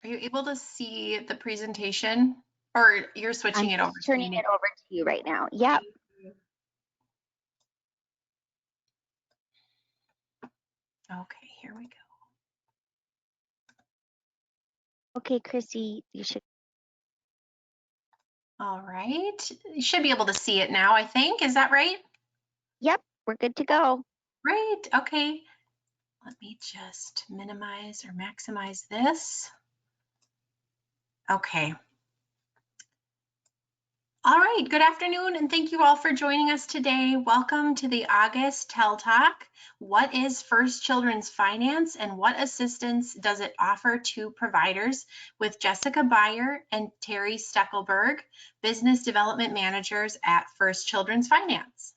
Are you able to see the presentation, or you're switching I'm it over just to turning me? it over to you right now. Yep. Okay, here we go. Okay, Chrissy, you should. All right. You should be able to see it now, I think. Is that right? Yep, we're good to go. Great. Okay. Let me just minimize or maximize this. Okay. All right, good afternoon, and thank you all for joining us today. Welcome to the August TEL Talk. What is First Children's Finance and what assistance does it offer to providers, with Jessica Beyer and Terry Steckelberg, Business Development Managers at First Children's Finance.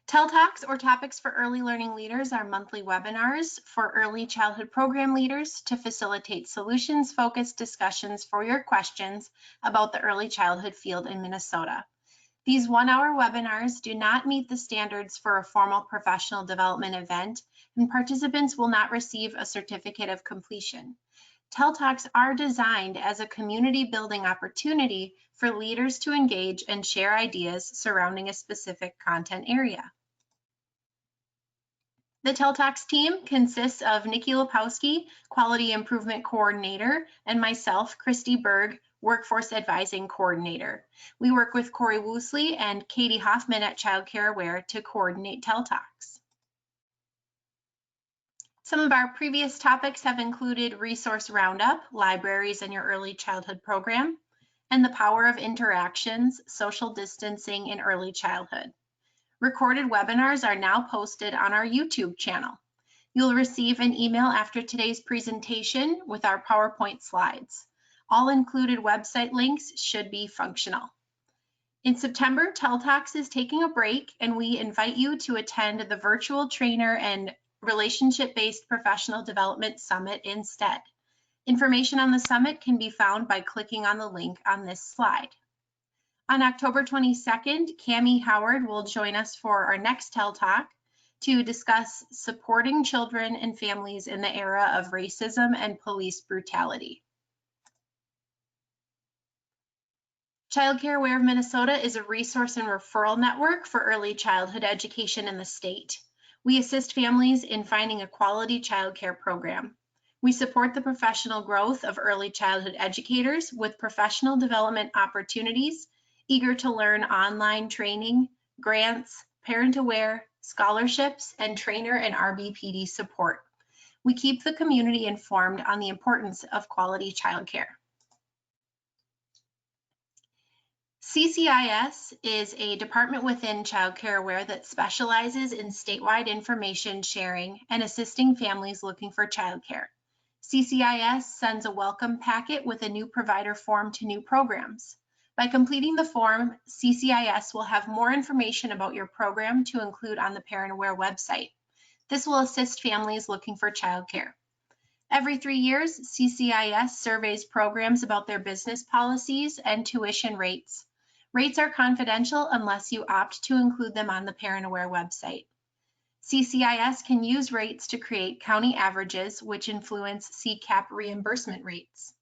TEL Talks, or Topics for Early Learning Leaders, are monthly webinars for early childhood program leaders to facilitate solutions-focused discussions for your questions about the early childhood field in Minnesota. These one-hour webinars do not meet the standards for a formal professional development event, and participants will not receive a certificate of completion. TEL Talks are designed as a community building opportunity for leaders to engage and share ideas surrounding a specific content area. The TEL Talks team consists of Nikki Lepowski, Quality Improvement Coordinator, and myself, Christy Berg, Workforce Advising Coordinator. We work with Corey Woosley and Katie Hoffman at Child Care Aware to coordinate TEL Talks. Some of our previous topics have included Resource Roundup, Libraries and Your Early Childhood Program, and the Power of Interactions, Social Distancing in Early Childhood. Recorded webinars are now posted on our YouTube channel. You'll receive an email after today's presentation with our PowerPoint slides. All included website links should be functional. In September, TEL Talks is taking a break, and we invite you to attend the Virtual Trainer and Relationship-Based Professional Development Summit instead. Information on the summit can be found by clicking on the link on this slide. On October 22nd, Cammie Howard will join us for our next TEL Talk to discuss supporting children and families in the era of racism and police brutality. Child Care Aware of Minnesota is a resource and referral network for early childhood education in the state. We assist families in finding a quality child care program. We support the professional growth of early childhood educators with professional development opportunities, eager to learn online training, grants, parent aware, scholarships, and trainer and RBPD support. We keep the community informed on the importance of quality childcare. CCIS is a department within Child Care Aware that specializes in statewide information sharing and assisting families looking for childcare. CCIS sends a welcome packet with a new provider form to new programs. By completing the form, CCIS will have more information about your program to include on the Parent Aware website. This will assist families looking for childcare. Every 3 years, CCIS surveys programs about their business policies and tuition rates. Rates are confidential unless you opt to include them on the Parent Aware website. CCIS can use rates to create county averages, which influence CCAP reimbursement rates.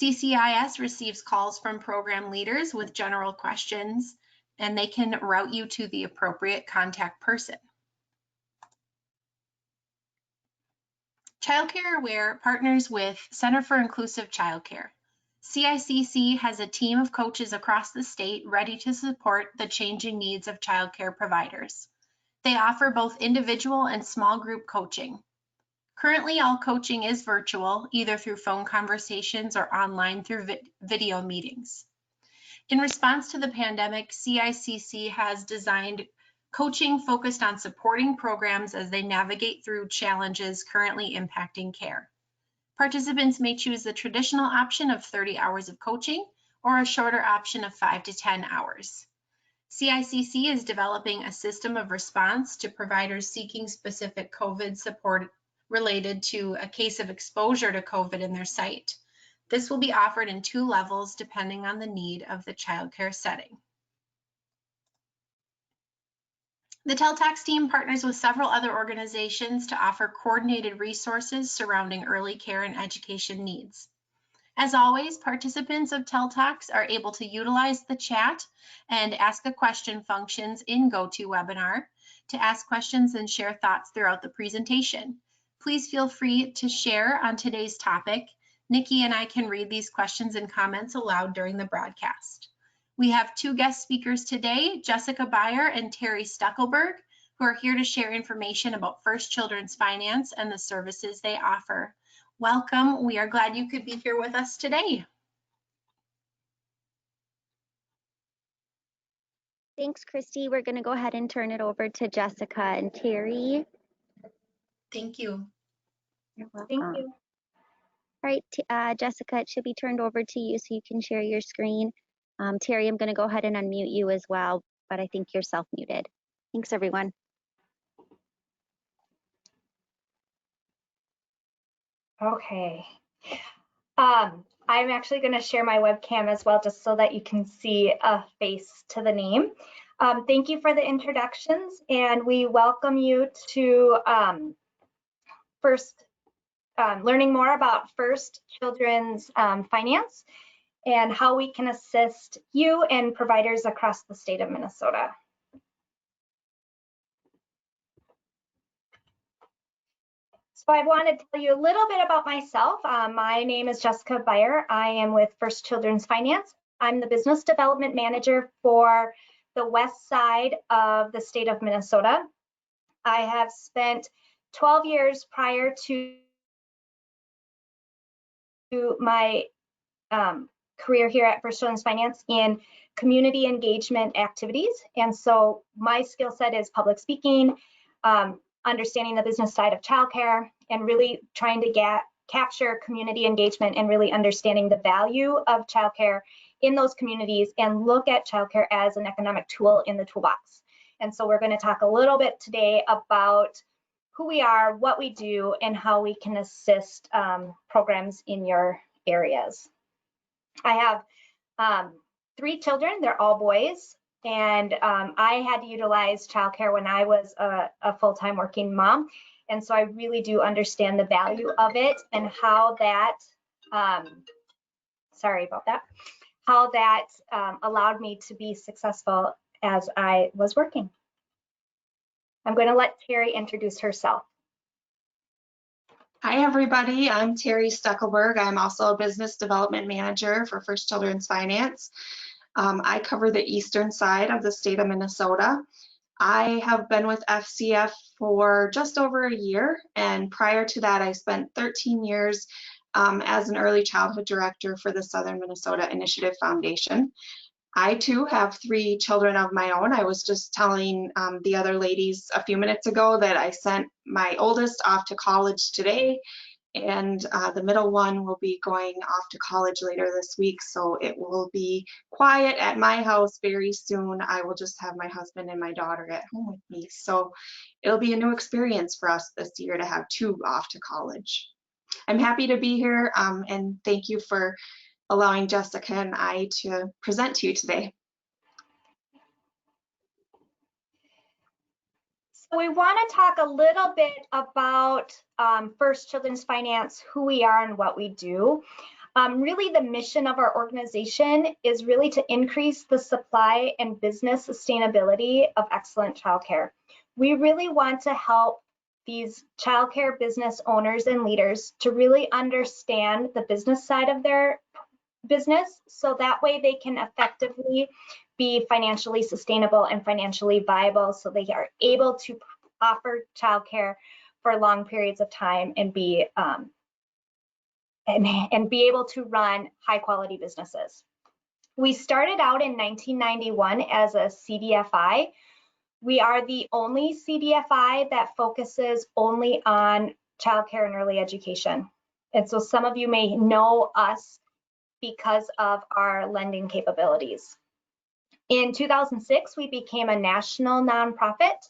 CCIS receives calls from program leaders with general questions, and they can route you to the appropriate contact person. Child Care Aware partners with Center for Inclusive Childcare. CICC has a team of coaches across the state ready to support the changing needs of childcare providers. They offer both individual and small group coaching. Currently, all coaching is virtual, either through phone conversations or online through video meetings. In response to the pandemic, CICC has designed coaching focused on supporting programs as they navigate through challenges currently impacting care. Participants may choose the traditional option of 30 hours of coaching or a shorter option of 5 to 10 hours. CICC is developing a system of response to providers seeking specific COVID support related to a case of exposure to COVID in their site. This will be offered in 2 levels depending on the need of the childcare setting. The TELTAX team partners with several other organizations to offer coordinated resources surrounding early care and education needs. As always, participants of TELTAX are able to utilize the chat and ask a question functions in GoToWebinar to ask questions and share thoughts throughout the presentation. Please feel free to share on today's topic. Nikki and I can read these questions and comments aloud during the broadcast. We have two guest speakers today, Jessica Beyer and Terry Stuckelberg, who are here to share information about First Children's Finance and the services they offer. Welcome. We are glad you could be here with us today. Thanks, Christy. We're going to go ahead and turn it over to Jessica and Terry. Thank you. You're welcome. Thank you. All right, Jessica, it should be turned over to you so you can share your screen. Terry, I'm going to go ahead and unmute you as well, but I think you're self-muted. Thanks, everyone. Okay. I'm actually going to share my webcam as well, just so that you can see a face to the name. Thank you for the introductions, and we welcome you to learning more about First Children's Finance and how we can assist you and providers across the state of Minnesota. So I want to tell you a little bit about myself. My name is Jessica Beyer. I am with First Children's Finance. I'm the Business Development Manager for the west side of the state of Minnesota. I have spent 12 years prior to my career here at First Children's Finance in community engagement activities. And so my skill set is public speaking, understanding the business side of childcare, and really trying to capture community engagement and really understanding the value of childcare in those communities and look at childcare as an economic tool in the toolbox. And so we're going to talk a little bit today about who we are, what we do, and how we can assist programs in your areas. I have 3 children. They're all boys. And I had to utilize childcare when I was a full-time working mom. And so I really do understand the value of it and how that, how that allowed me to be successful as I was working. I'm going to let Terry introduce herself. Hi, everybody. I'm Terry Stuckelberg. I'm also a Business Development Manager for First Children's Finance. I cover the eastern side of the state of Minnesota. I have been with FCF for just over a year, and prior to that, I spent 13 years as an early childhood director for the Southern Minnesota Initiative Foundation. I too have 3 children of my own. I was just telling the other ladies a few minutes ago that I sent my oldest off to college today, and the middle one will be going off to college later this week, so it will be quiet at my house very soon. I will just have my husband and my daughter at home with me, so it'll be a new experience for us this year to have 2 off to college. I'm happy to be here, and thank you for allowing Jessica and I to present to you today. So we want to talk a little bit about First Children's Finance, who we are and what we do. Really, the mission of our organization is really to increase the supply and business sustainability of excellent childcare. We really want to help these childcare business owners and leaders to really understand the business side of their business, so that way they can effectively be financially sustainable and financially viable, so they are able to offer childcare for long periods of time and be able to run high quality businesses. We started out in 1991 as a CDFI. We are the only CDFI that focuses only on childcare and early education. And so some of you may know us because of our lending capabilities. In 2006, we became a national nonprofit.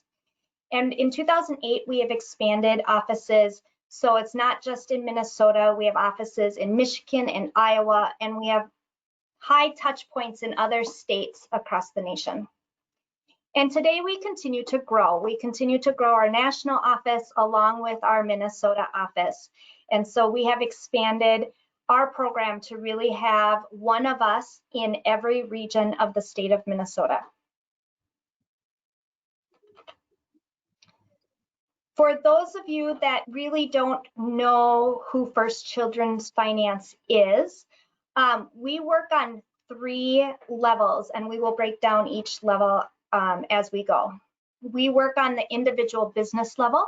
And in 2008, we have expanded offices. So it's not just in Minnesota, we have offices in Michigan and Iowa, and we have high touch points in other states across the nation. And today we continue to grow. We continue to grow our national office along with our Minnesota office. And so we have expanded our program to really have one of us in every region of the state of Minnesota. For those of you that really don't know who First Children's Finance is, we work on 3 levels, and we will break down each level as we go. We work on the individual business level,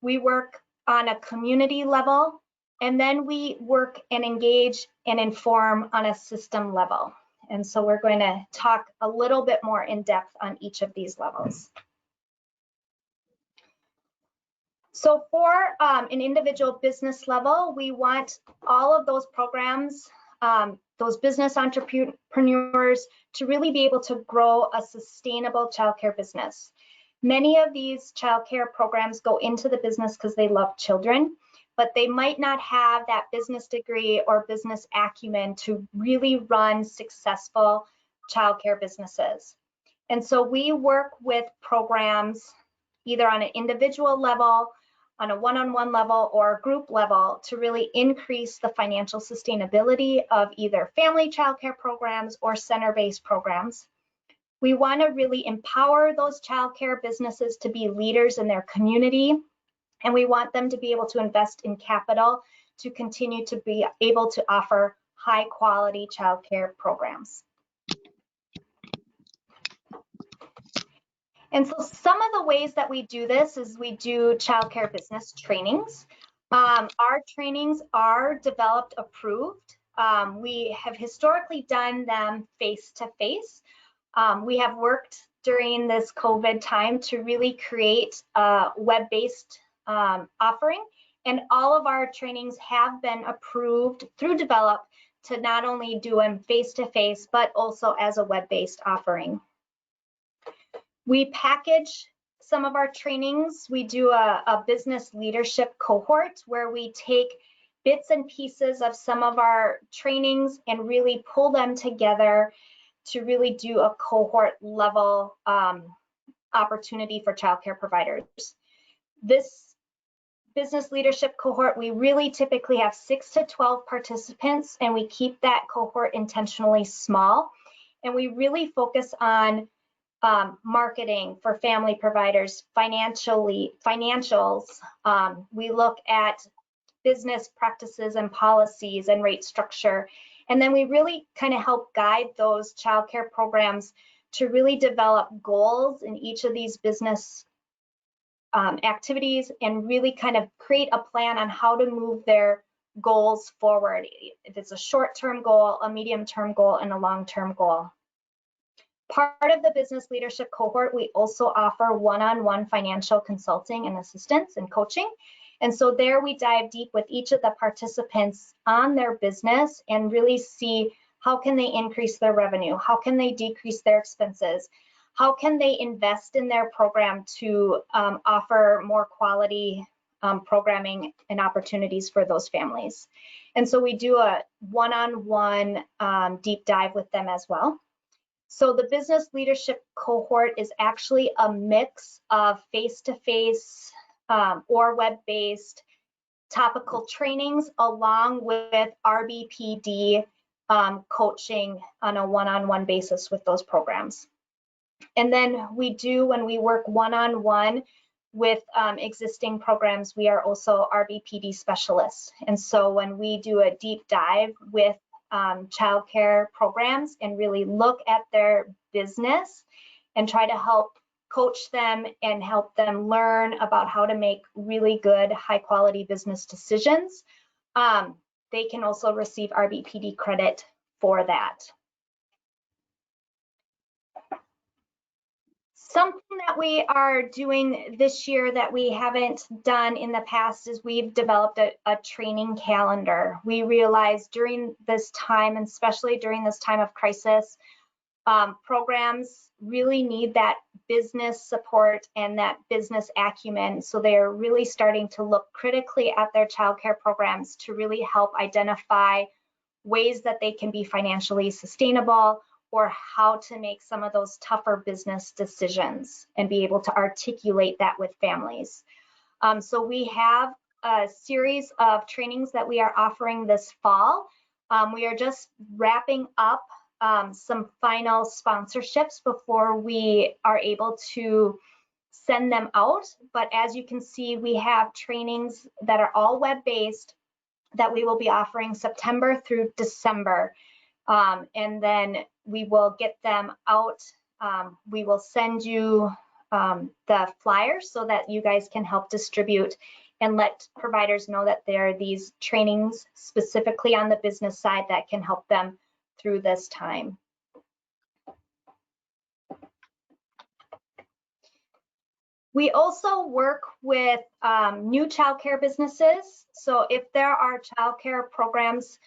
we work on a community level, and then we work and engage and inform on a system level. And so we're going to talk a little bit more in depth on each of these levels. So for an individual business level, we want all of those programs, those business entrepreneurs to really be able to grow a sustainable childcare business. Many of these childcare programs go into the business because they love children, but they might not have that business degree or business acumen to really run successful childcare businesses. And so we work with programs either on an individual level, on a one-on-one level, or group level to really increase the financial sustainability of either family childcare programs or center-based programs. We want to really empower those childcare businesses to be leaders in their community, and we want them to be able to invest in capital to continue to be able to offer high-quality childcare programs. And so some of the ways that we do this is we do childcare business trainings. Our trainings are developed approved. We have historically done them face-to-face. We have worked during this COVID time to really create a web-based offering, and all of our trainings have been approved through Develop to not only do them face-to-face, but also as a web-based offering. We package some of our trainings. We do a business leadership cohort where we take bits and pieces of some of our trainings and really pull them together to really do a cohort level opportunity for childcare providers. This business leadership cohort, we really typically have 6 to 12 participants, and we keep that cohort intentionally small. And we really focus on marketing for family providers, financials. We look at business practices and policies and rate structure. And then we really kind of help guide those childcare programs to really develop goals in each of these business activities and really kind of create a plan on how to move their goals forward. If it's a short-term goal, a medium-term goal, and a long-term goal. Part of the business leadership cohort, we also offer one-on-one financial consulting and assistance and coaching. And so there we dive deep with each of the participants on their business and really see how can they increase their revenue, how can they decrease their expenses, how can they invest in their program to offer more quality programming and opportunities for those families. And so we do a one-on-one deep dive with them as well. So the business leadership cohort is actually a mix of face-to-face or web-based topical trainings along with RBPD coaching on a one-on-one basis with those programs. And then we do, when we work one-on-one with existing programs, we are also RBPD specialists. And so when we do a deep dive with childcare programs and really look at their business and try to help coach them and help them learn about how to make really good high quality business decisions, they can also receive RBPD credit for that. Something that we are doing this year that we haven't done in the past is we've developed a training calendar. We realized during this time, and especially during this time of crisis, programs really need that business support and that business acumen. So they're really starting to look critically at their childcare programs to really help identify ways that they can be financially sustainable, or how to make some of those tougher business decisions and be able to articulate that with families. So we have a series of trainings that we are offering this fall. We are just wrapping up some final sponsorships before we are able to send them out. But as you can see, we have trainings that are all web-based that we will be offering September through December. And then we will get them out. We will send you the flyers so that you guys can help distribute and let providers know that there are these trainings specifically on the business side that can help them through this time. We also work with new childcare businesses. So if there are childcare programs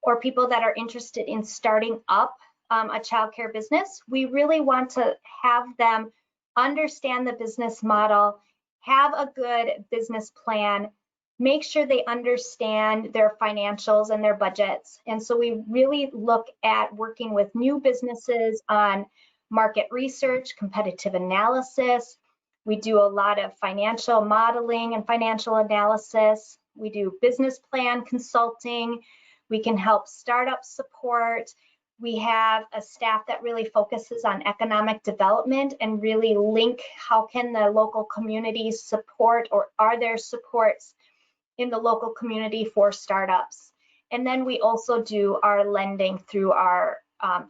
or people that are interested in starting up a childcare business, we really want to have them understand the business model, have a good business plan, make sure they understand their financials and their budgets. And so we really look at working with new businesses on market research, competitive analysis. We do a lot of financial modeling and financial analysis. We do business plan consulting. We can help startup support. We have a staff that really focuses on economic development and really link how can the local community support, or are there supports in the local community for startups. And then we also do our lending through our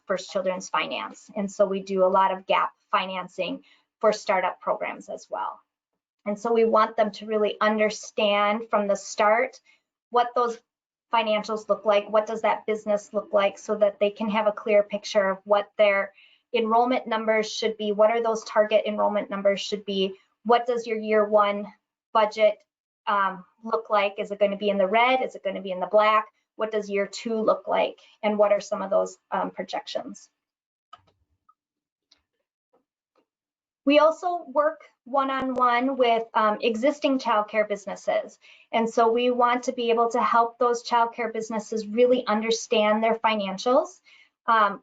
First Children's Finance. And so we do a lot of gap financing for startup programs as well. And so we want them to really understand from the start what those financials look like, what does that business look like, so that they can have a clear picture of what their enrollment numbers should be, what are those target enrollment numbers should be, what does your year one budget look like, is it going to be in the red, is it going to be in the black, what does year two look like, and what are some of those projections. We also work one-on-one with existing childcare businesses. And so we want to be able to help those childcare businesses really understand their financials.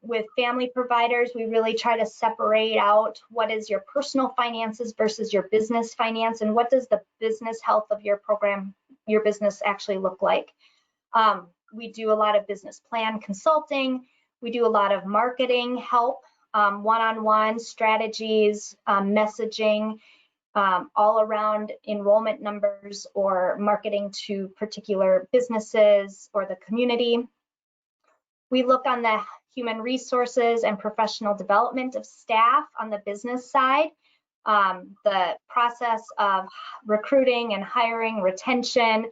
With family providers, we really try to separate out what is your personal finances versus your business finance, and what does the business health of your program, your business actually look like. We do a lot of business plan consulting. We do a lot of marketing help. One-on-one strategies, messaging, all around enrollment numbers or marketing to particular businesses or the community. We look on the human resources and professional development of staff on the business side, the process of recruiting and hiring, retention,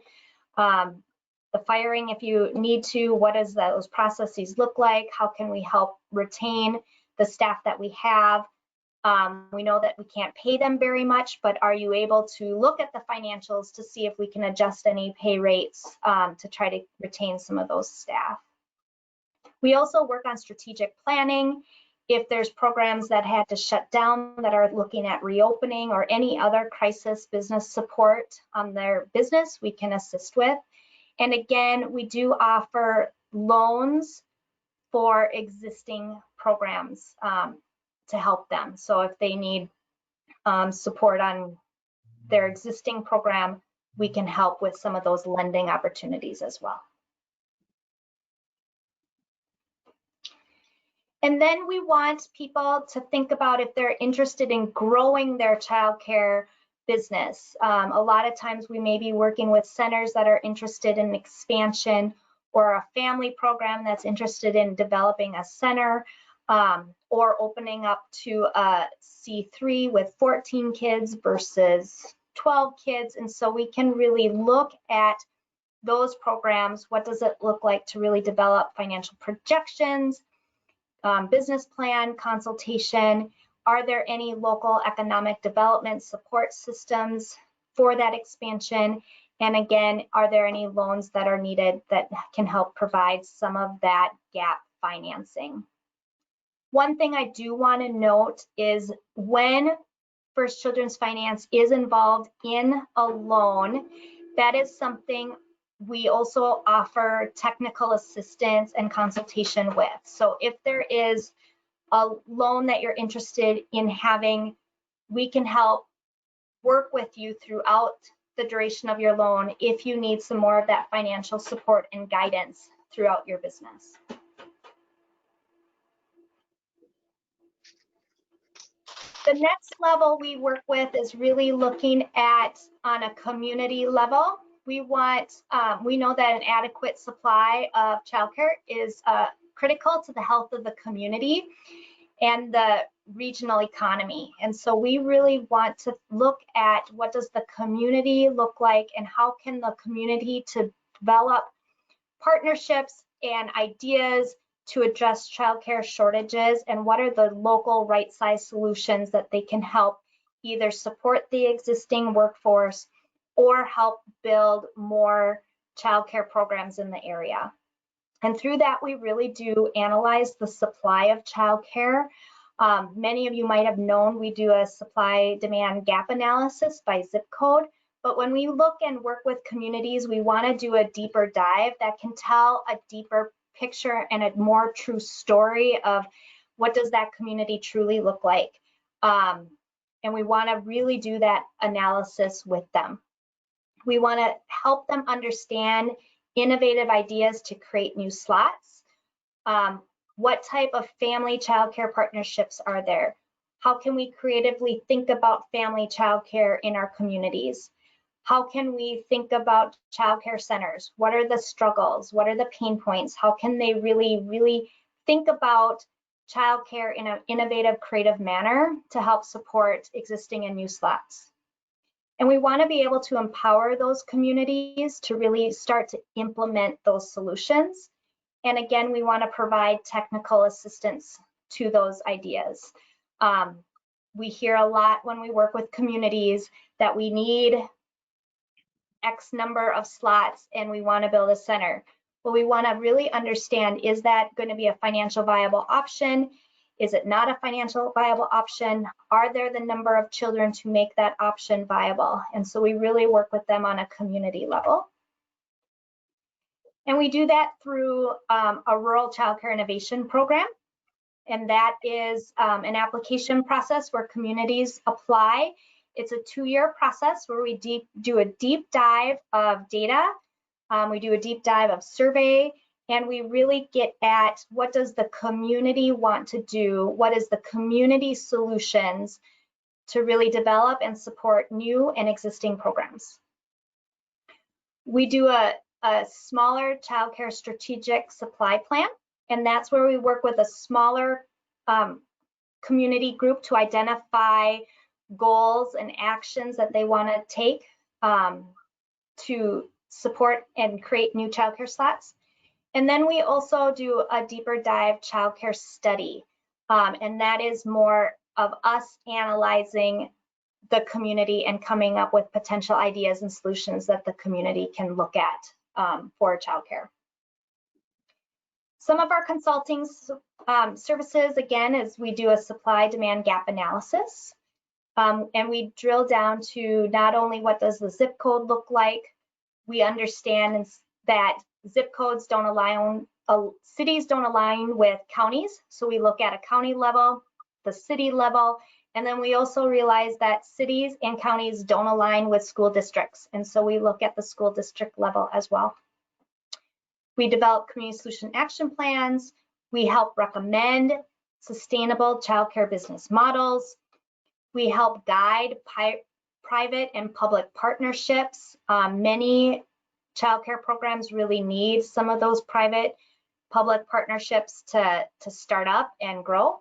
the firing if you need to, what does those processes look like? How can we help retain the staff that we have? We know that we can't pay them very much, but are you able to look at the financials to see if we can adjust any pay rates to try to retain some of those staff? We also work on strategic planning. If there's programs that had to shut down that are looking at reopening, or any other crisis business support on their business, we can assist with. And again, we do offer loans for existing programs to help them. So if they need support on their existing program, we can help with some of those lending opportunities as well. And then we want people to think about if they're interested in growing their childcare business. A lot of times we may be working with centers that are interested in expansion, or a family program that's interested in developing a center, or opening up to a C3 with 14 kids versus 12 kids. And so we can really look at those programs. What does it look like to really develop financial projections, business plan, consultation? Are there any local economic development support systems for that expansion? And again, are there any loans that are needed that can help provide some of that gap financing? One thing I do want to note is when First Children's Finance is involved in a loan, that is something we also offer technical assistance and consultation with. So if there is a loan that you're interested in having, we can help work with you throughout the duration of your loan if you need some more of that financial support and guidance throughout your business. The next level we work with is really looking at on a community level. We know that an adequate supply of childcare is critical to the health of the community and the regional economy. And so we really want to look at what does the community look like and how can the community to develop partnerships and ideas to address childcare shortages, and what are the local right-size solutions that they can help either support the existing workforce or help build more childcare programs in the area. And through that, we really do analyze the supply of childcare. Many of you might have known we do a supply-demand gap analysis by zip code. But when we look and work with communities, we want to do a deeper dive that can tell a deeper picture and a more true story of what does that community truly look like. And we want to really do that analysis with them. We want to help them understand innovative ideas to create new slots. What type of family childcare partnerships are there? How can we creatively think about family childcare in our communities? How can we think about childcare centers? What are the struggles? What are the pain points? How can they really think about childcare in an innovative, creative manner to help support existing and new slots? And we want to be able to empower those communities to really start to implement those solutions. And again, we want to provide technical assistance to those ideas. We hear a lot when we work with communities that we need X number of slots and we want to build a center. Well, we want to really understand, is that going to be a financial viable option? Is it not a financial viable option? Are there the number of children to make that option viable? And so we really work with them on a community level. And we do that through a rural childcare innovation program. And that is an application process where communities apply. It's a 2-year process where we do a deep dive of data. We do a deep dive of survey, and we really get at what does the community want to do? What is the community solutions to really develop and support new and existing programs? We do a smaller childcare strategic supply plan, and that's where we work with a smaller community group to identify goals and actions that they want to take to support and create new childcare slots. And then we also do a deeper dive childcare study, and that is more of us analyzing the community and coming up with potential ideas and solutions that the community can look at for childcare. Some of our consulting services, again, is we do a supply-demand gap analysis. And we drill down to not only what does the zip code look like, we understand that zip codes don't align, cities don't align with counties. So we look at a county level, the city level, and then we also realize that cities and counties don't align with school districts. And so we look at the school district level as well. We develop community solution action plans. We help recommend sustainable childcare business models. We help guide private and public partnerships. Many childcare programs really need some of those private public partnerships to start up and grow.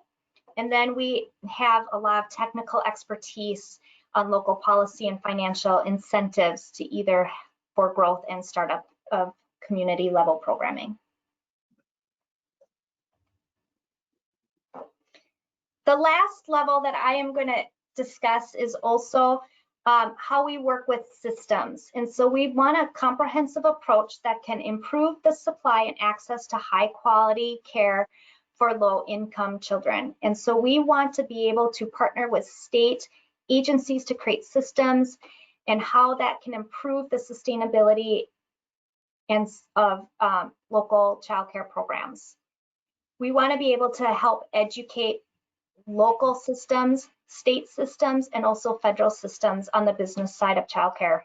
And then we have a lot of technical expertise on local policy and financial incentives to either for growth and startup of community level programming. The last level that I am going to discuss is also how we work with systems. And so we want a comprehensive approach that can improve the supply and access to high quality care for low income children. And so we want to be able to partner with state agencies to create systems and how that can improve the sustainability and of local childcare programs. We want to be able to help educate local systems, state systems, and also federal systems on the business side of childcare.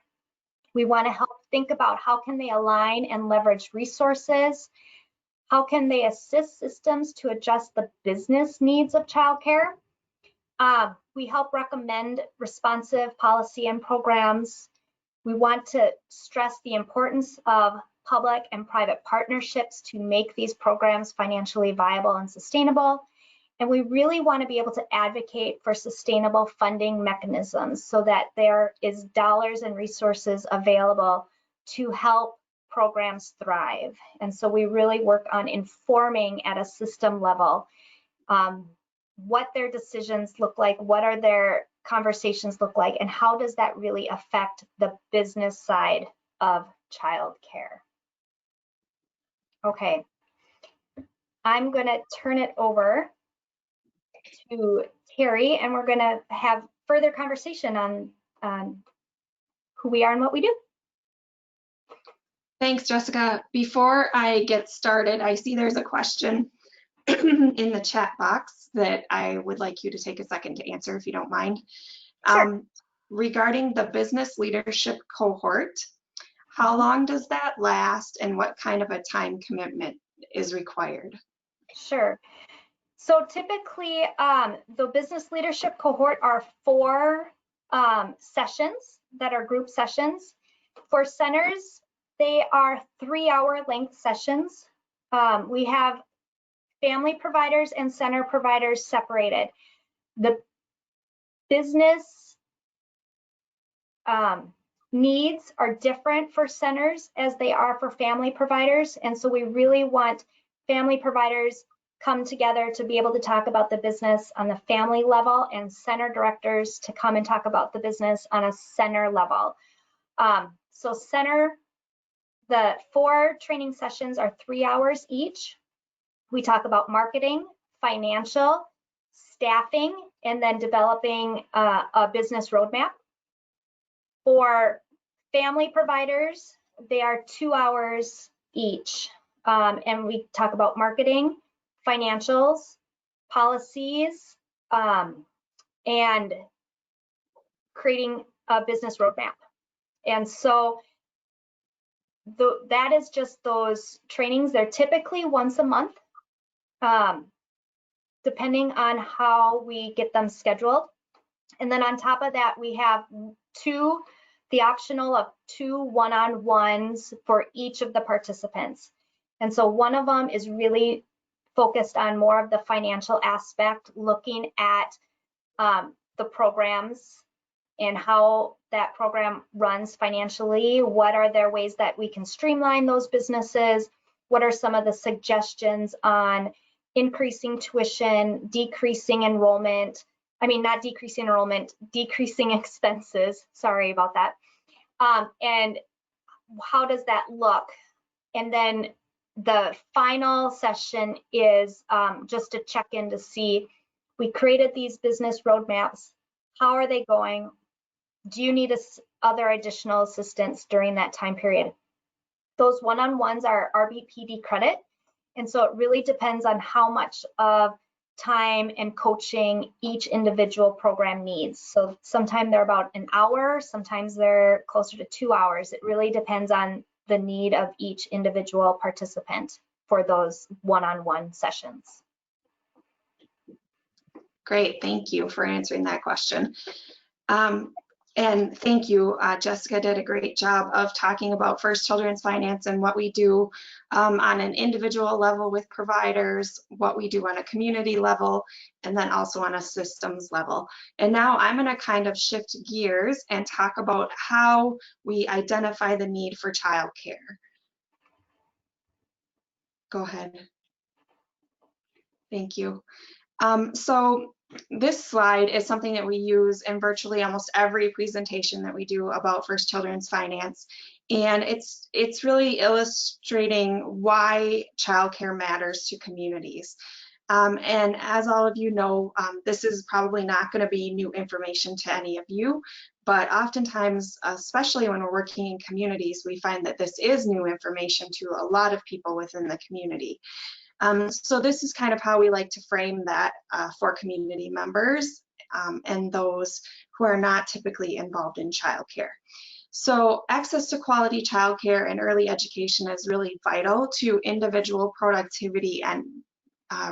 We want to help think about how can they align and leverage resources. How can they assist systems to adjust the business needs of childcare? We help recommend responsive policy and programs. We want to stress the importance of public and private partnerships to make these programs financially viable and sustainable. And we really want to be able to advocate for sustainable funding mechanisms so that there is dollars and resources available to help programs thrive. And so we really work on informing at a system level what their decisions look like, what are their conversations look like, and how does that really affect the business side of childcare. Okay, I'm going to turn it over to Terry, and we're going to have further conversation on who we are and what we do. Thanks, Jessica. Before I get started, I see there's a question in the chat box that I would like you to take a second to answer, if you don't mind. Sure. Regarding the business leadership cohort, how long does that last and what kind of a time commitment is required? Sure. So typically, the business leadership cohort are 4 sessions that are group sessions. For centers, they are 3-hour length sessions. We have family providers and center providers separated. The business needs are different for centers as they are for family providers. And so we really want family providers come together to be able to talk about the business on the family level, and center directors to come and talk about the business on a center level. So center, the 4 training sessions are 3 hours each. We talk about marketing, financial, staffing, and then developing a business roadmap. For family providers, they are 2 hours each. And we talk about marketing, financials, policies, and creating a business roadmap. And so that is just those trainings. They're typically once a month, depending on how we get them scheduled. And then on top of that, we have the optional of 2 one-on-ones for each of the participants. And so one of them is really focused on more of the financial aspect, looking at the programs and how that program runs financially. What are there ways that we can streamline those businesses? What are some of the suggestions on increasing tuition, decreasing enrollment? I mean, not decreasing enrollment, decreasing expenses. Sorry about that. And how does that look? And then the final session is just to check in to see, we created these business roadmaps. How are they going? Do you need other additional assistance during that time period? Those one-on-ones are RBPD credit. And so it really depends on how much of time and coaching each individual program needs. So sometimes they're about an hour, sometimes they're closer to 2 hours. It really depends on the need of each individual participant for those one-on-one sessions. Great, thank you for answering that question. And thank you, Jessica did a great job of talking about First Children's Finance and what we do on an individual level with providers, what we do on a community level, and then also on a systems level. And now I'm going to kind of shift gears and talk about how we identify the need for childcare. Go ahead. Thank you. So this slide is something that we use in virtually almost every presentation that we do about First Children's Finance. And it's really illustrating why childcare matters to communities. And as all of you know, this is probably not going to be new information to any of you, but oftentimes, especially when we're working in communities, we find that this is new information to a lot of people within the community. So this is kind of how we like to frame that for community members and those who are not typically involved in childcare. So access to quality childcare and early education is really vital to individual productivity and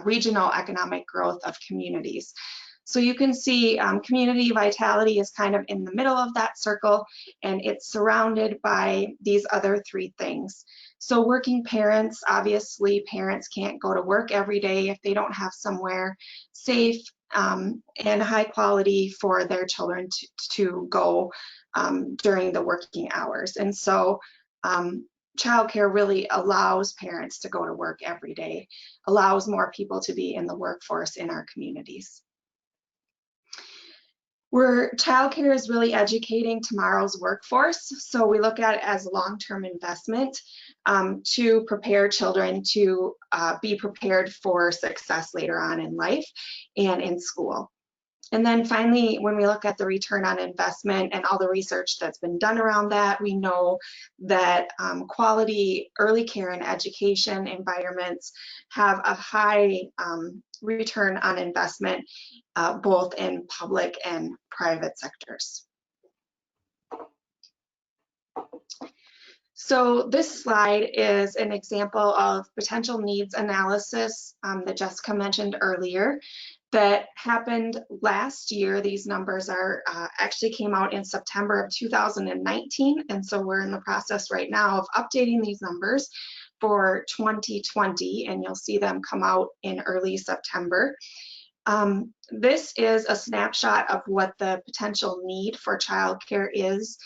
regional economic growth of communities. So you can see community vitality is kind of in the middle of that circle, and it's surrounded by these other three things. So working parents, obviously parents can't go to work every day if they don't have somewhere safe and high quality for their children to go during the working hours. And so childcare really allows parents to go to work every day, allows more people to be in the workforce in our communities. Where childcare is really educating tomorrow's workforce. So we look at it as a long-term investment to prepare children to be prepared for success later on in life and in school. And then finally, when we look at the return on investment and all the research that's been done around that, we know that quality early care and education environments have a high return on investment, both in public and private sectors. So this slide is an example of potential needs analysis that Jessica mentioned earlier that happened last year. These numbers are actually came out in September of 2019, and so we're in the process right now of updating these numbers for 2020, and you'll see them come out in early September. This is a snapshot of what the potential need for childcare is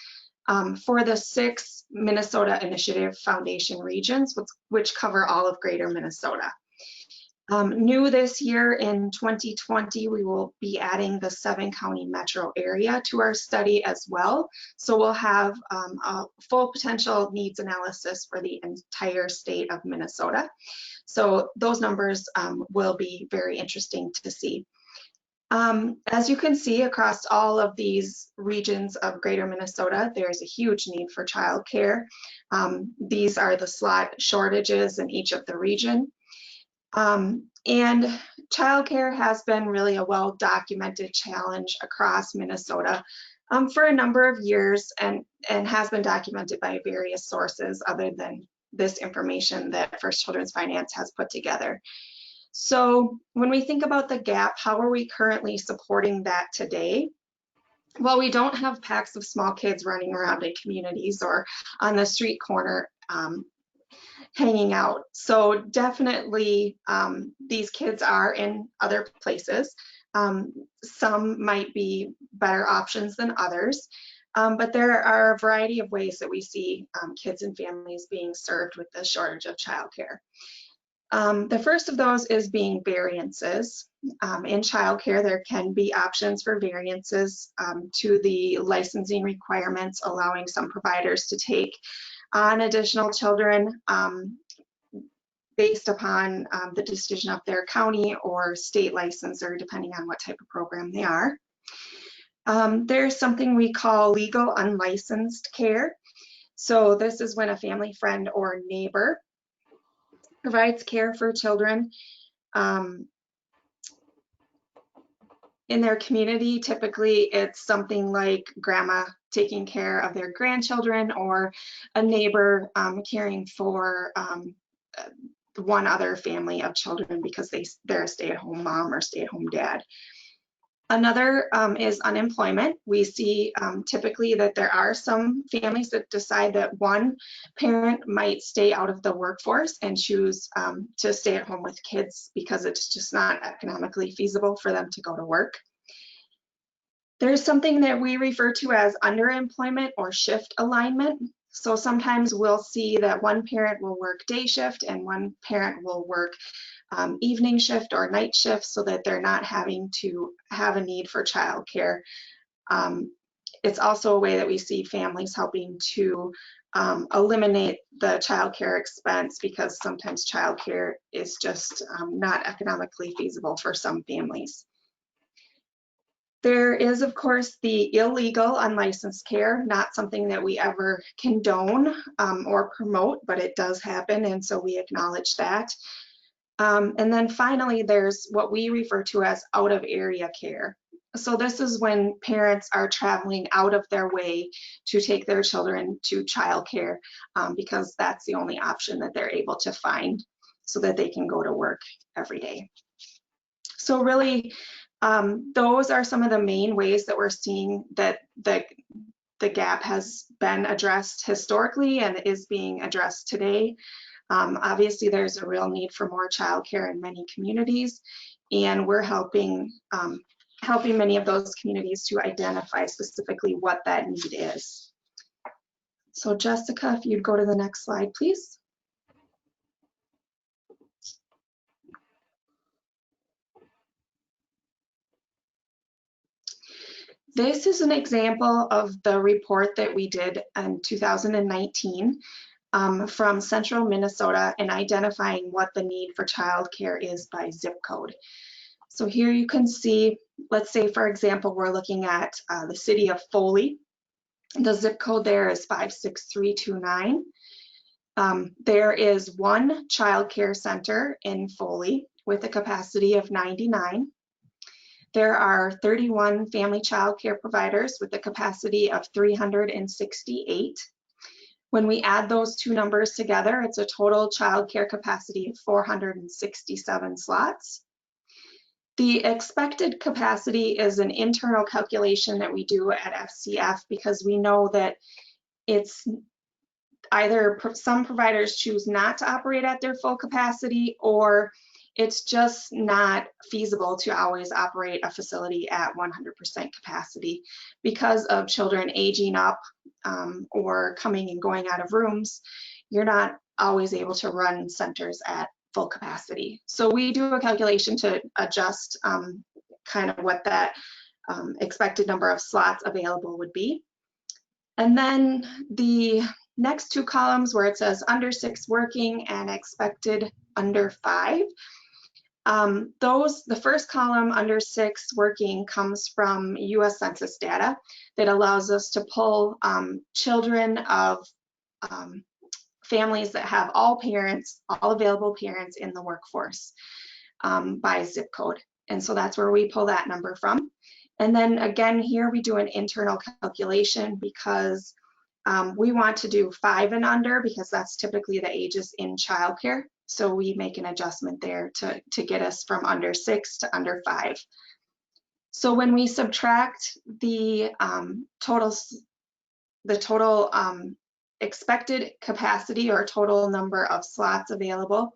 for the 6 Minnesota Initiative Foundation regions, which cover all of Greater Minnesota. New this year in 2020, we will be adding the 7-county metro area to our study as well. So we'll have a full potential needs analysis for the entire state of Minnesota. So those numbers will be very interesting to see. As you can see across all of these regions of Greater Minnesota, there's a huge need for childcare. These are the slot shortages in each of the region. And childcare has been really a well-documented challenge across Minnesota for a number of years and has been documented by various sources other than this information that First Children's Finance has put together. So when we think about the gap, how are we currently supporting that today? Well, we don't have packs of small kids running around in communities or on the street corner hanging out. So definitely these kids are in other places. Some might be better options than others, but there are a variety of ways that we see kids and families being served with the shortage of childcare. The first of those is being variances. In childcare, there can be options for variances to the licensing requirements, allowing some providers to take on additional children based upon the decision of their county or state licensor, depending on what type of program they are. There's something we call legal unlicensed care. So this is when a family friend or neighbor provides care for children in their community. Typically, it's something like grandma taking care of their grandchildren or a neighbor caring for one other family of children because they're a stay-at-home mom or stay-at-home dad. Another is unemployment. We see typically that there are some families that decide that one parent might stay out of the workforce and choose to stay at home with kids because it's just not economically feasible for them to go to work. There's something that we refer to as underemployment or shift alignment. So sometimes we'll see that one parent will work day shift and one parent will work evening shift or night shift so that they're not having to have a need for childcare. It's also a way that we see families helping to eliminate the childcare expense because sometimes childcare is just not economically feasible for some families. There is, of course, the illegal unlicensed care, not something that we ever condone or promote, but it does happen, and so we acknowledge that. And then finally, there's what we refer to as out of area care. So this is when parents are traveling out of their way to take their children to childcare because that's the only option that they're able to find so that they can go to work every day. So really, those are some of the main ways that we're seeing that the gap has been addressed historically and is being addressed today. Obviously, there's a real need for more childcare in many communities, and we're helping many of those communities to identify specifically what that need is. So Jessica, if you'd go to the next slide, please. This is an example of the report that we did in 2019 from Central Minnesota and identifying what the need for childcare is by zip code. So here you can see, let's say, for example, we're looking at the city of Foley. The zip code there is 56329. There is one child care center in Foley with a capacity of 99. There are 31 family child care providers with a capacity of 368. When we add those two numbers together, it's a total child care capacity of 467 slots. The expected capacity is an internal calculation that we do at FCF because we know that it's either some providers choose not to operate at their full capacity, or it's just not feasible to always operate a facility at 100% capacity because of children aging up or coming and going out of rooms. You're not always able to run centers at full capacity. So we do a calculation to adjust kind of what that expected number of slots available would be. And then the next two columns where it says under 6 working and expected under 5, the first column under 6 working comes from US Census data that allows us to pull children of families that have all available parents in the workforce by zip code. And so that's where we pull that number from. And then again, here we do an internal calculation because we want to do 5 and under because that's typically the ages in childcare. So we make an adjustment there to get us from under 6 to under 5. So when we subtract the total expected capacity or total number of slots available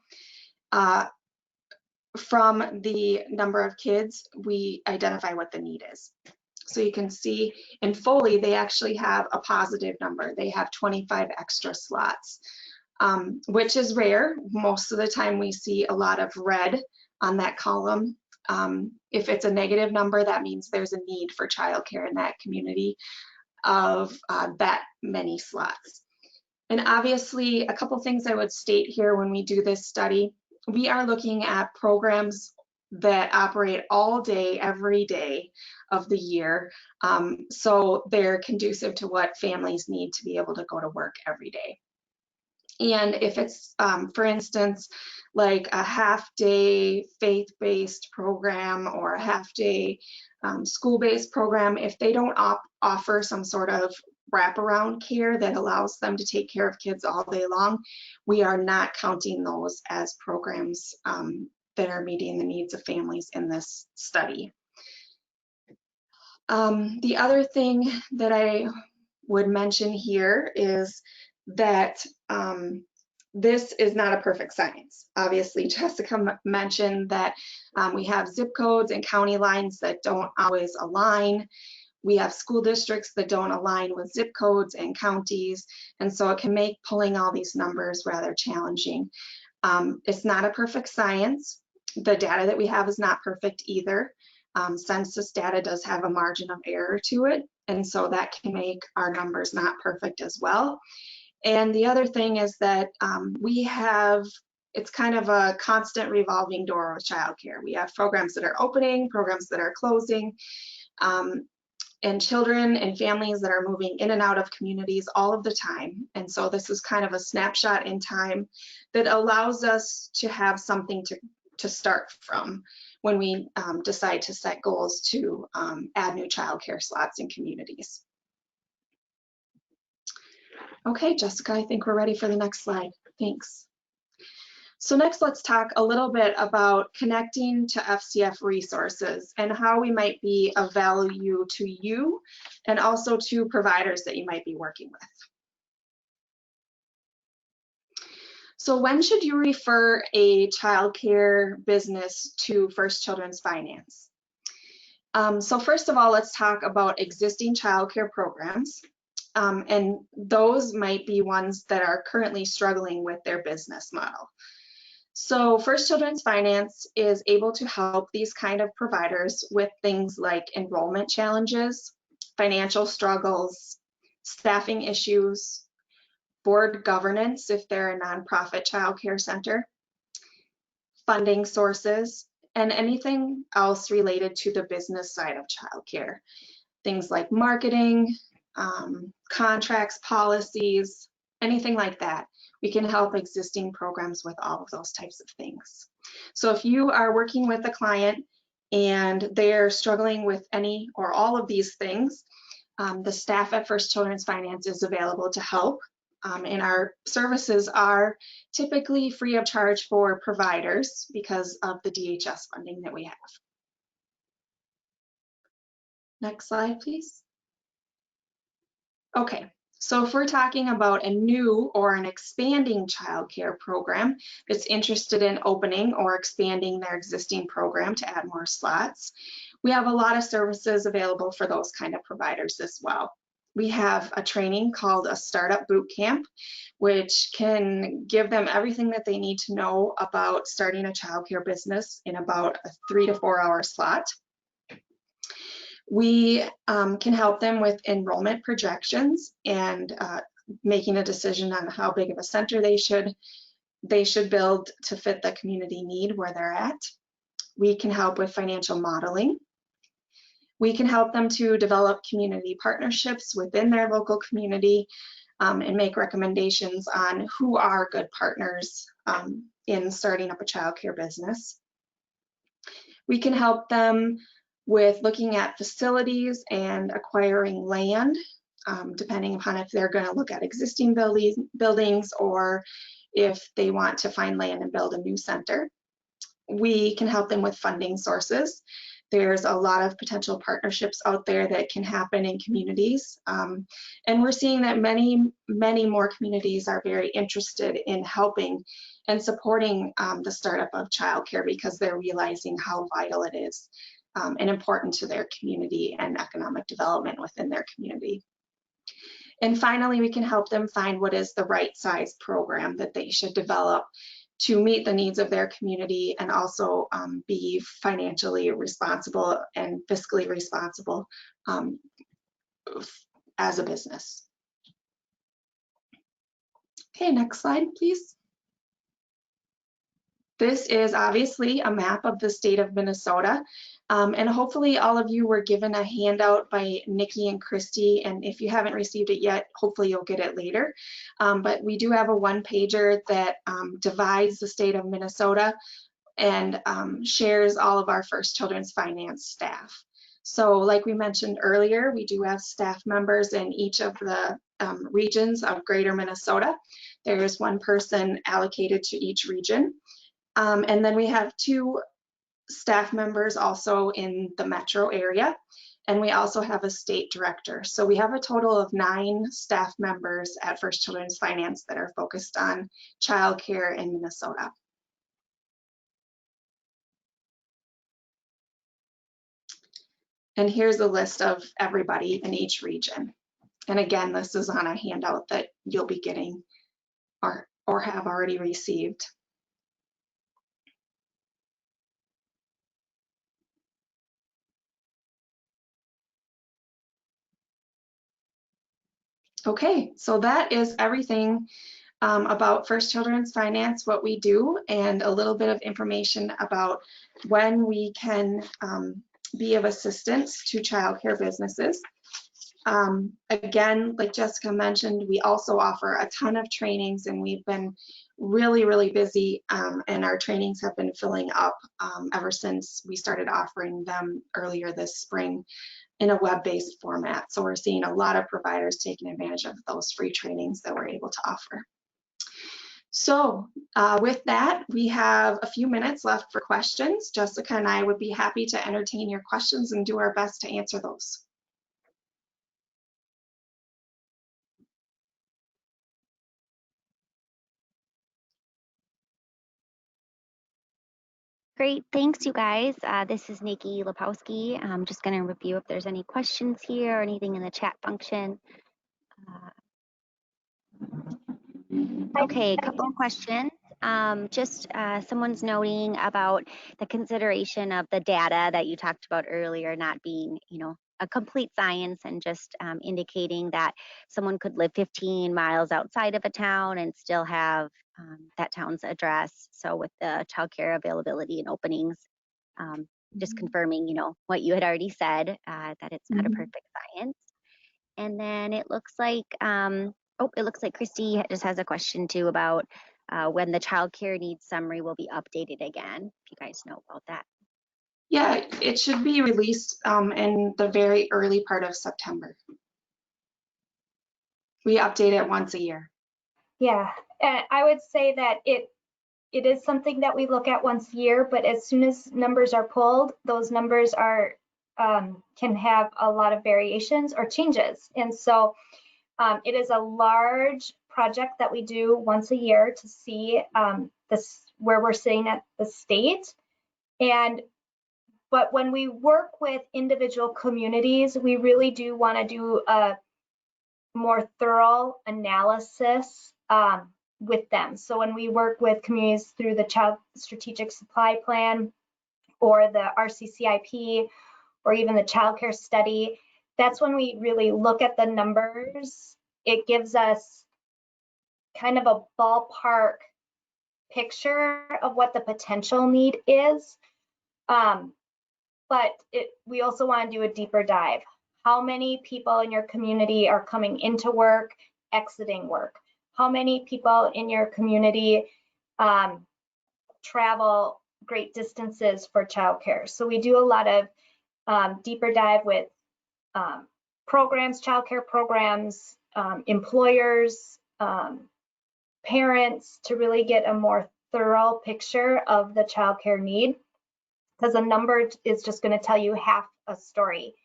from the number of kids, we identify what the need is. So you can see in Foley, they actually have a positive number. They have 25 extra slots, which is rare. Most of the time we see a lot of red on that column. If it's a negative number, that means there's a need for childcare in that community of that many slots. And obviously, a couple things I would state here when we do this study, we are looking at programs that operate all day, every day of the year. So they're conducive to what families need to be able to go to work every day. And if it's, for instance, like a half-day faith-based program or a half-day school-based program, if they don't offer some sort of wraparound care that allows them to take care of kids all day long, we are not counting those as programs that are meeting the needs of families in this study. The other thing that I would mention here is that this is not a perfect science. Obviously, Jessica mentioned that we have zip codes and county lines that don't always align. We have school districts that don't align with zip codes and counties, and so it can make pulling all these numbers rather challenging. It's not a perfect science. The data that we have is not perfect either. Census data does have a margin of error to it, and so that can make our numbers not perfect as well. And the other thing is that it's kind of a constant revolving door with childcare. We have programs that are opening, programs that are closing. and children and families that are moving in and out of communities all of the time. And so this is kind of a snapshot in time that allows us to have something to start from when we decide to set goals to add new childcare slots in communities. Okay, Jessica, I think we're ready for the next slide. Thanks. So next, let's talk a little bit about connecting to FCF resources and how we might be of value to you and also to providers that you might be working with. So when should you refer a childcare business to First Children's Finance? So first of all, let's talk about existing childcare programs. And those might be ones that are currently struggling with their business model. So First Children's Finance is able to help these kind of providers with things like enrollment challenges, financial struggles, staffing issues, board governance if they're a nonprofit childcare center, funding sources, and anything else related to the business side of childcare. Things like marketing, contracts, policies, anything like that. We can help existing programs with all of those types of things. So if you are working with a client and they're struggling with any or all of these things, the staff at First Children's Finance is available to help. And our services are typically free of charge for providers because of the DHS funding that we have. Next slide, please. Okay, so if we're talking about a new or an expanding childcare program that's interested in opening or expanding their existing program to add more slots, we have a lot of services available for those kind of providers as well. We have a training called a Startup Boot Camp, which can give them everything that they need to know about starting a childcare business in about a 3 to 4 hour slot. We can help them with enrollment projections and making a decision on how big of a center they should build to fit the community need where they're at. We can help with financial modeling. We can help them to develop community partnerships within their local community and make recommendations on who are good partners in starting up a childcare business. We can help them with looking at facilities and acquiring land, depending upon if they're going to look at existing buildings or if they want to find land and build a new center. We can help them with funding sources. There's a lot of potential partnerships out there that can happen in communities. And we're seeing that many more communities are very interested in helping and supporting the startup of childcare because they're realizing how vital it is and important to their community and economic development within their community. And finally, we can help them find what is the right size program that they should develop to meet the needs of their community and also be financially responsible and fiscally responsible as a business. Okay, next slide, please. This is obviously a map of the state of Minnesota. And hopefully all of you were given a handout by Nikki and Christy, and if you haven't received it yet, hopefully you'll get it later. But we do have a one-pager that divides the state of Minnesota and shares all of our First Children's Finance staff. So like we mentioned earlier, we do have staff members in each of the regions of Greater Minnesota. There's one person allocated to each region. And then we have 2 staff members also in the metro area, and we also have a state director. So we have a total of 9 staff members at First Children's Finance that are focused on childcare in Minnesota. And here's a list of everybody in each region. And again, this is on a handout that you'll be getting or have already received. Okay, so that is everything about First Children's Finance, what we do, and a little bit of information about when we can be of assistance to childcare businesses. Again, like Jessica mentioned, we also offer a ton of trainings, and we've been really, really busy, and our trainings have been filling up ever since we started offering them earlier this spring in a web-based format. So we're seeing a lot of providers taking advantage of those free trainings that we're able to offer. So with that, we have a few minutes left for questions. Jessica and I would be happy to entertain your questions and do our best to answer those. Great, thanks you guys. This is Nikki Lepowski. I'm just going to review if there's any questions here or anything in the chat function. Okay, a couple of questions. Someone's noting about the consideration of the data that you talked about earlier not being, a complete science, and just indicating that someone could live 15 miles outside of a town and still have that town's address. So with the childcare availability and openings, just confirming, what you had already said, that it's not a perfect science. And then it looks like, it looks like Christy just has a question too about when the childcare needs summary will be updated again, if you guys know about that. Yeah, it should be released in the very early part of September. We update it once a year. Yeah, and I would say that it is something that we look at once a year, but as soon as numbers are pulled, those numbers are can have a lot of variations or changes. And so it is a large project that we do once a year to see where we're sitting at the state. But when we work with individual communities, we really do want to do a more thorough analysis with them. So when we work with communities through the Child Strategic Supply Plan or the RCCIP or even the Child Care Study, that's when we really look at the numbers. It gives us kind of a ballpark picture of what the potential need is. But we also want to do a deeper dive. How many people in your community are coming into work, exiting work? How many people in your community travel great distances for childcare? So we do a lot of deeper dive with programs, childcare programs, employers, parents, to really get a more thorough picture of the childcare need, because a number is just going to tell you half a story.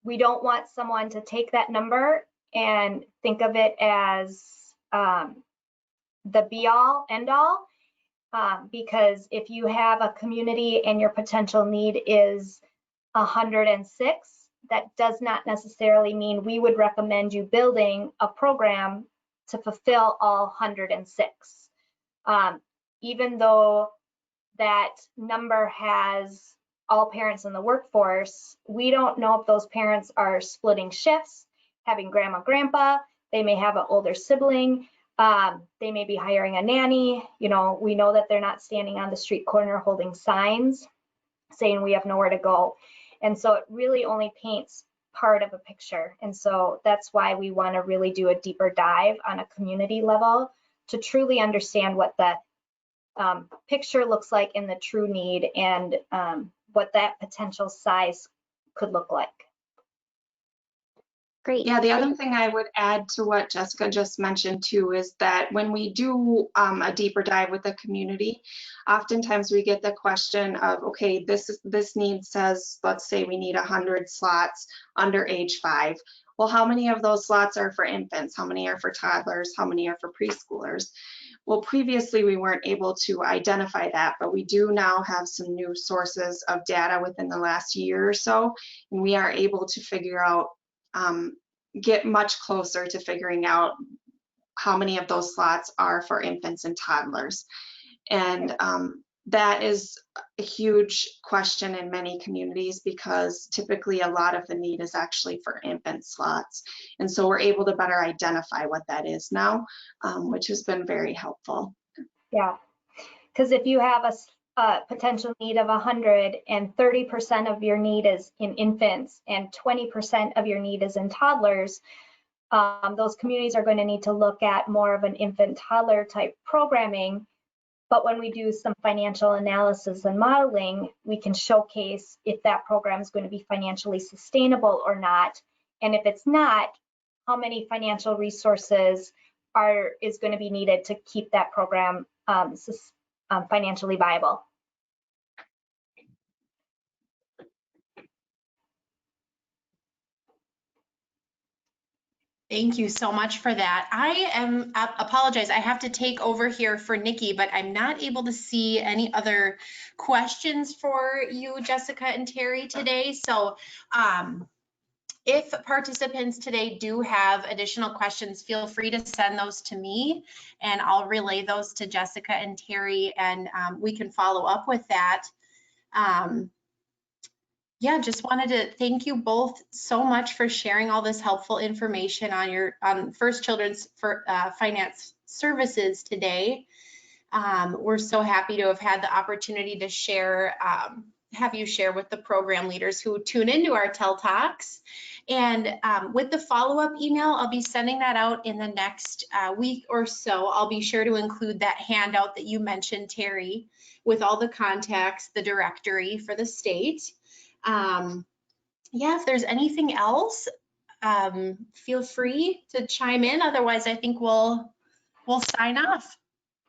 We don't want someone to take that number and think of it as the be-all, end-all, because if you have a community and your potential need is 106, that does not necessarily mean we would recommend you building a program to fulfill all 106. Even though that number has all parents in the workforce, we don't know if those parents are splitting shifts, having grandma, grandpa, they may have an older sibling, they may be hiring a nanny. We know that they're not standing on the street corner holding signs saying we have nowhere to go. And so it really only paints part of a picture. And so that's why we want to really do a deeper dive on a community level to truly understand what that picture looks like in the true need, and what that potential size could look like. Great. Yeah, the other thing I would add to what Jessica just mentioned too is that when we do a deeper dive with the community, oftentimes we get the question of, okay, this need says, let's say we need 100 slots under age 5. Well, how many of those slots are for infants? How many are for toddlers? How many are for preschoolers? Well, previously we weren't able to identify that, but we do now have some new sources of data within the last year or so, and we are able to figure out, get much closer to figuring out how many of those slots are for infants and toddlers. And that is a huge question in many communities, because typically a lot of the need is actually for infant slots. And so we're able to better identify what that is now, which has been very helpful. Yeah, because if you have a potential need of 100 and 30% of your need is in infants and 20% of your need is in toddlers, those communities are going to need to look at more of an infant toddler type programming. But when we do some financial analysis and modeling, we can showcase if that program is going to be financially sustainable or not. And if it's not, how many financial resources is going to be needed to keep that program financially viable. Thank you so much for that. I apologize. I have to take over here for Nikki, but I'm not able to see any other questions for you, Jessica and Terry, today. So if participants today do have additional questions, feel free to send those to me and I'll relay those to Jessica and Terry, and we can follow up with that. Yeah, just wanted to thank you both so much for sharing all this helpful information on First Children's Finance Services today. We're so happy to have had the opportunity to share, have you share with the program leaders who tune into our TEL Talks. And with the follow-up email, I'll be sending that out in the next week or so. I'll be sure to include that handout that you mentioned, Terry, with all the contacts, the directory for the state. Yeah, if there's anything else, feel free to chime in. Otherwise, I think we'll sign off.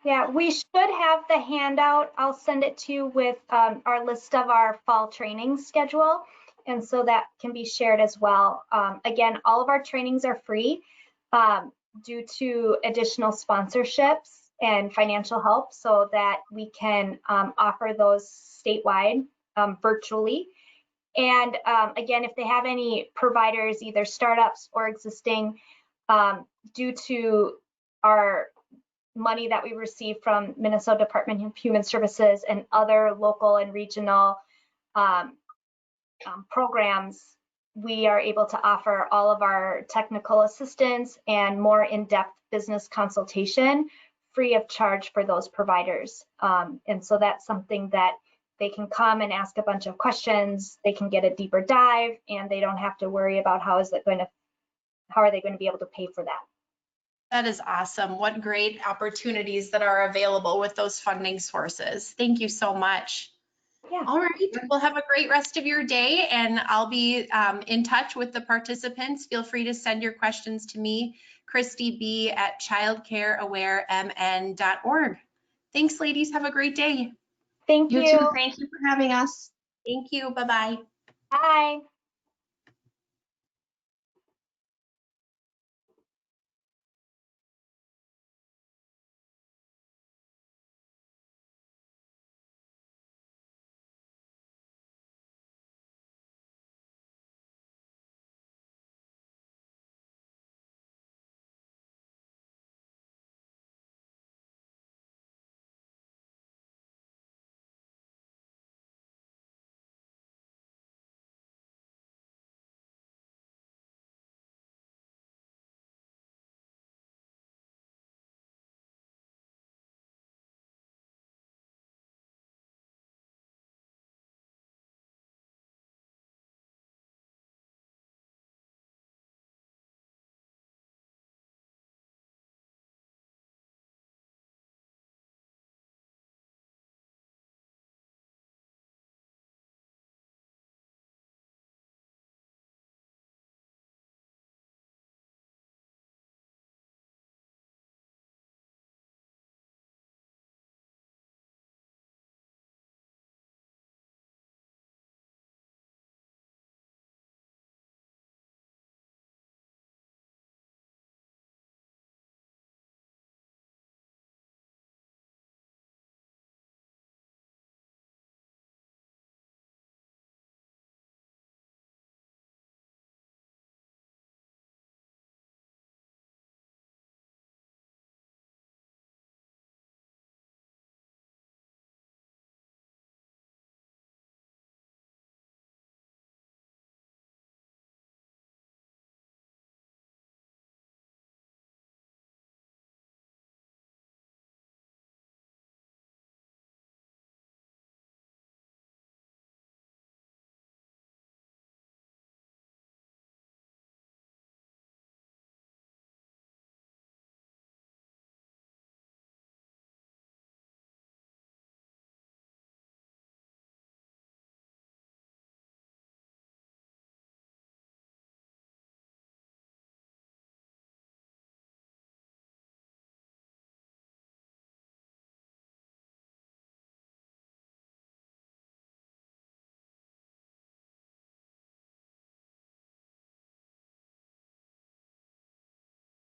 Yeah, we should have the handout. I'll send it to you with our list of our fall training schedule. And so that can be shared as well. Again, all of our trainings are free due to additional sponsorships and financial help so that we can offer those statewide virtually. And again, if they have any providers, either startups or existing, due to our money that we receive from Minnesota Department of Human Services and other local and regional programs, we are able to offer all of our technical assistance and more in-depth business consultation free of charge for those providers. And so that's something that they can come and ask a bunch of questions, they can get a deeper dive, and they don't have to worry about how are they going to be able to pay for that. That is awesome. What great opportunities that are available with those funding sources. Thank you so much. Yeah. All right, well, have a great rest of your day, and I'll be in touch with the participants. Feel free to send your questions to me, Christy B at childcareawaremn.org. Thanks, ladies. Have a great day. Thank you. You too. Thank you for having us. Thank you. Bye-bye. Bye.